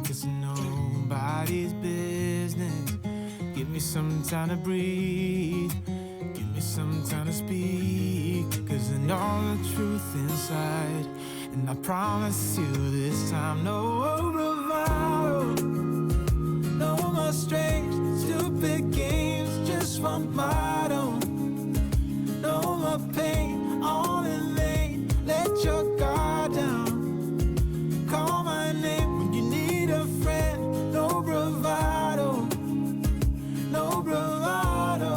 like it's nobody's business. Give me some time to breathe, give me some time to speak, 'cause I know the truth inside. And I promise you this time, no bravado, no more strange, stupid games, just one motto. No more pain, all in vain, let your guard down. Call my name when you need a friend, no bravado, no bravado.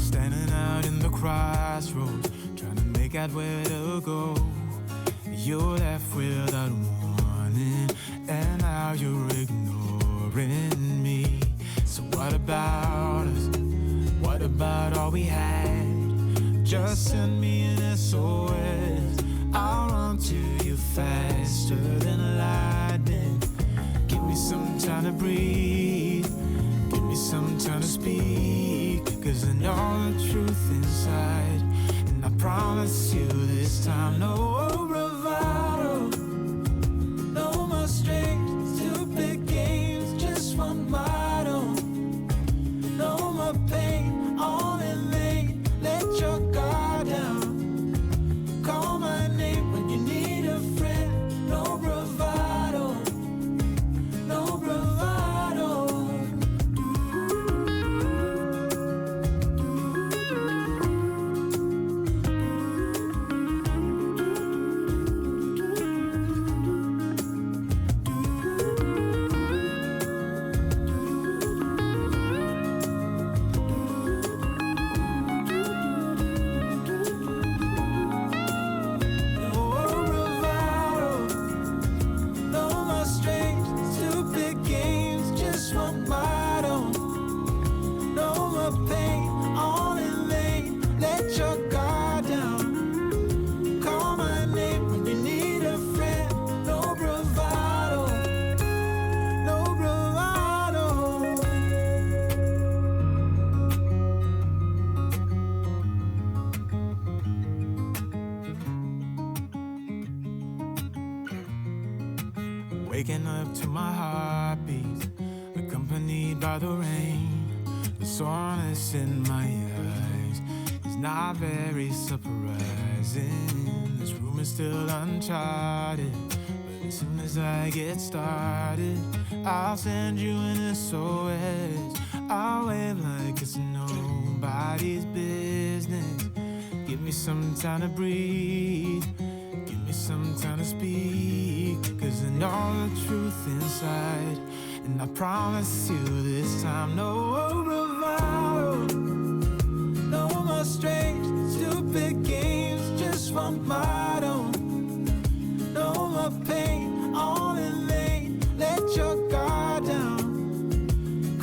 Standing out in the crossroads, trying to make out where to go. You're left without warning, and now you're ignoring me. So what about us? What about all we had? Just send me an SOS, I'll run to you faster than lightning. Give me some time to breathe, give me some time to speak, 'cause I know the truth inside. And I promise you this time, no bravado, no more strange, stupid games, just one motto. No more pain, all in vain, let your guard down. Call my name when you need a friend, no bravado, no bravado. Waking up to my heartbeat, accompanied by the rain. The soreness in my eyes is not very surprising. This room is still uncharted, but as soon as I get started, I'll send you an SOS. I'll wave like it's nobody's business. Give me some time to breathe, give me some time to speak, 'cause I know the truth inside. And I promise you this time, no bravado, no more strange, stupid games, just one motto. No more pain, all in vain, let your guard down.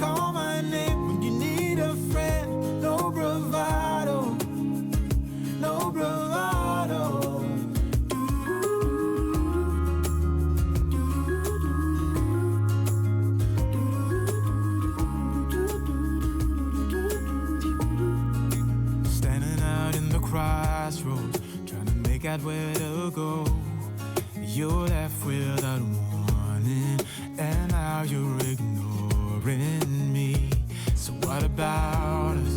Call my name when you need a friend, no bravado, no bravado. Crossroads, trying to make out where to go. You're left without warning, and now you're ignoring me. So what about us?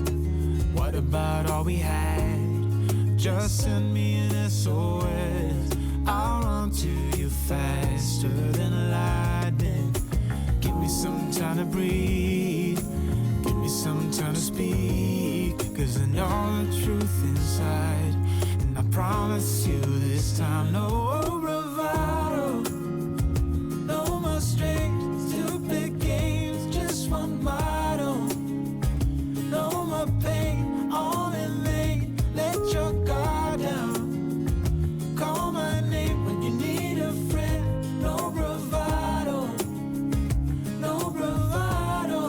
What about all we had? Just send me an SOS, I'll run to you faster than lightning. Give me some time to breathe, give me some time to speak, 'cause I know the truth inside. And I promise you this time, no bravado, no more strange, stupid games, just one motto. No more pain, all in vain, let your guard down. Call my name when you need a friend, no bravado, no bravado.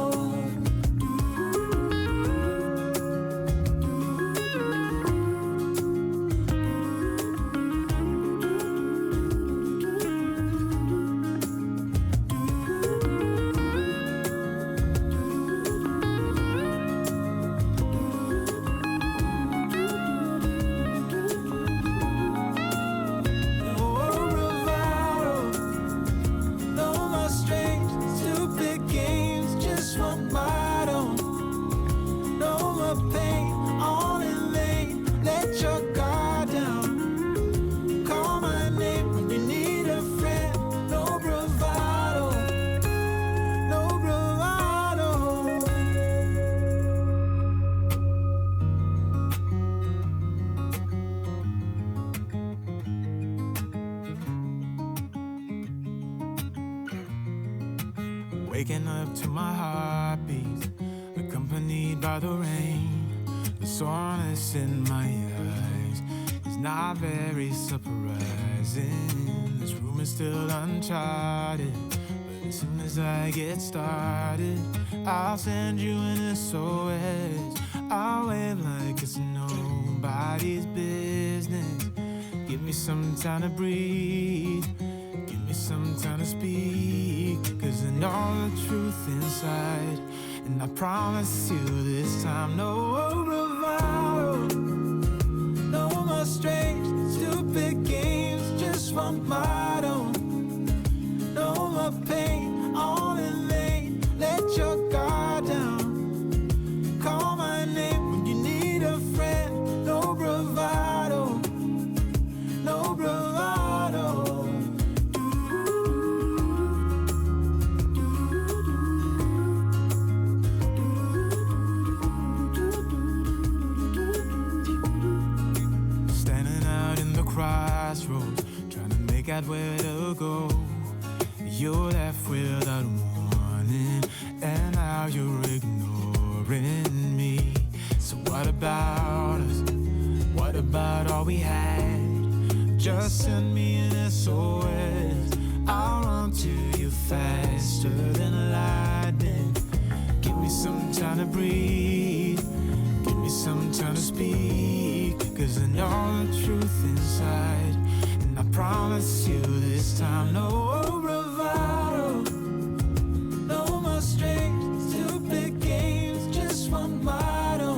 Waking up to my heartbeats, accompanied by the rain. The soreness in my eyes is not very surprising. This room is still uncharted, but as soon as I get started, I'll send you an SOS. I'll wave like it's nobody's business. Give me some time to breathe, give me some time to speak, 'cause I know the truth inside, and I promise you this time, no bravado, no more strange, stupid games, just one motto. No more pain, all in vain, let your guard down. Call my name when you need a friend, no bravado, no bravado. Standing out in the crossroads, trying to make out where to go. You left without warning, and now you're ignoring me. So what about us? What about all we had? Just send me an SOS. I'll run to you faster than lightning. Give me some time to breathe, give me some time to speak, 'cause I know the truth inside, and I promise you this time, no bravado, no more strange, stupid games, just one motto.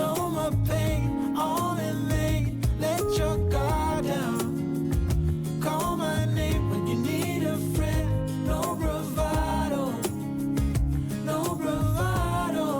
No more pain, all in vain, let your guard down. Call my name when you need a friend, no bravado, no bravado.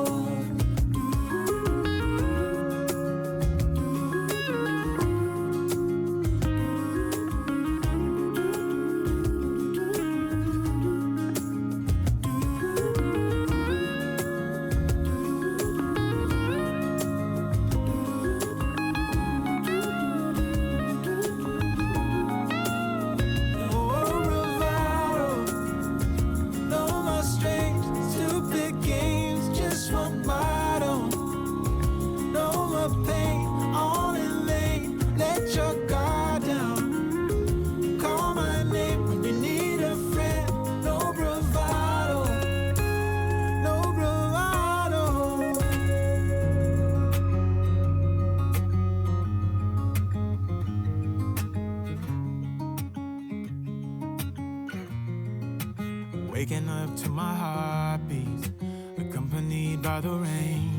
Waking up to my heartbeats, accompanied by the rain.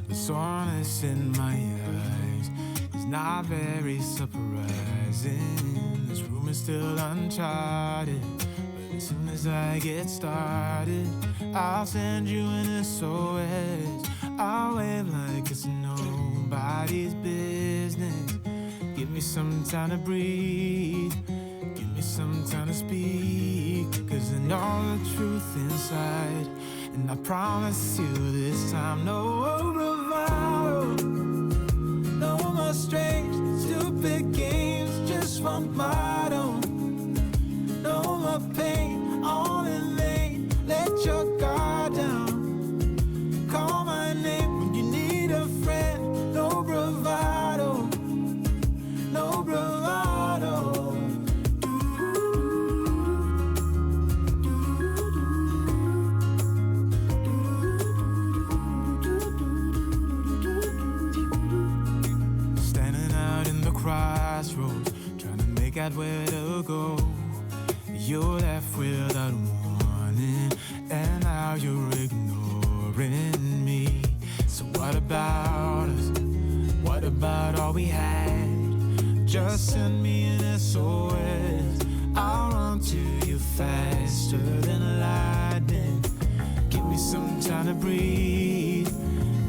The soreness in my eyes is not very surprising. This room is still uncharted, but as soon as I get started, I'll send you an SOS. I'll wave like it's nobody's business. Give me some time to breathe, give me some time to speak, 'cause I know the truth inside, and I promise you this time, no bravado, no more strange, stupid games, just one motto. No more pain, all in vain, let your guard down. Call my name when you need a friend, no bravado, no bravado. Crossroads, trying to make out where to go. You left without warning, and now you're ignoring me. So what about us? What about all we had? Just send me an SOS. I'll run to you faster than lightning. Give me some time to breathe,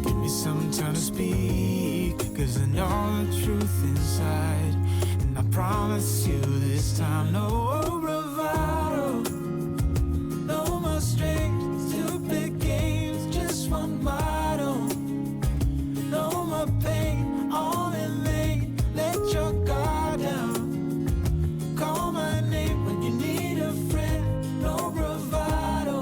give me some time to speak, 'cause I know the truth inside, and I promise you this time, no bravado, no more strange, stupid games, just one motto. No more pain, all in vain, let your guard down. Call my name when you need a friend, no bravado.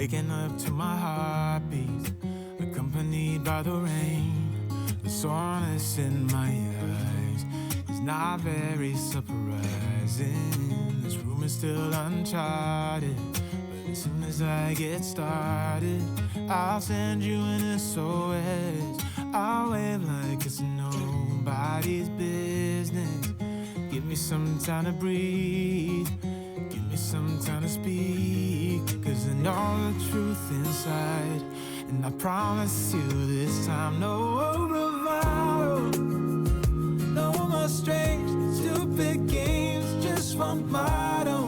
waking up to my heartbeats, accompanied by the rain. The soreness in my eyes is not very surprising. This room is still uncharted, but as soon as I get started, I'll send you an SOS. I'll wave like it's nobody's business. Give me some time to breathe, give me some time to speak, 'cause I know the truth inside, and I promise you this time, no bravado, no more strange, stupid games, just one motto.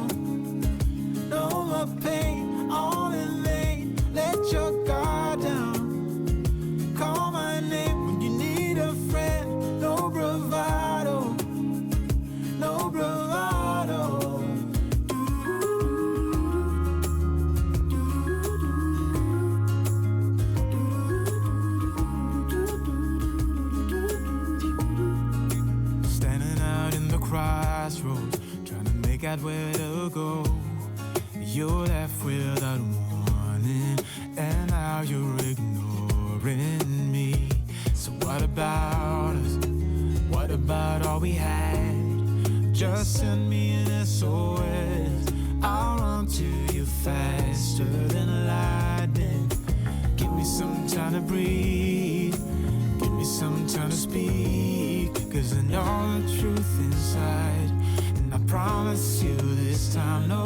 No more pain, all in vain, let your guard down. Call my name when you need a friend, no bravado, no bravado. Standing out in the crossroads, trying to make out where to go. You're left without warning, and now you're ignoring me. So what about us? What about all we had? Just send me an SOS. I'll run to you faster than lightning. Give me some time to breathe, give me some time to speak, 'cause I know the truth inside, and I promise you this time, no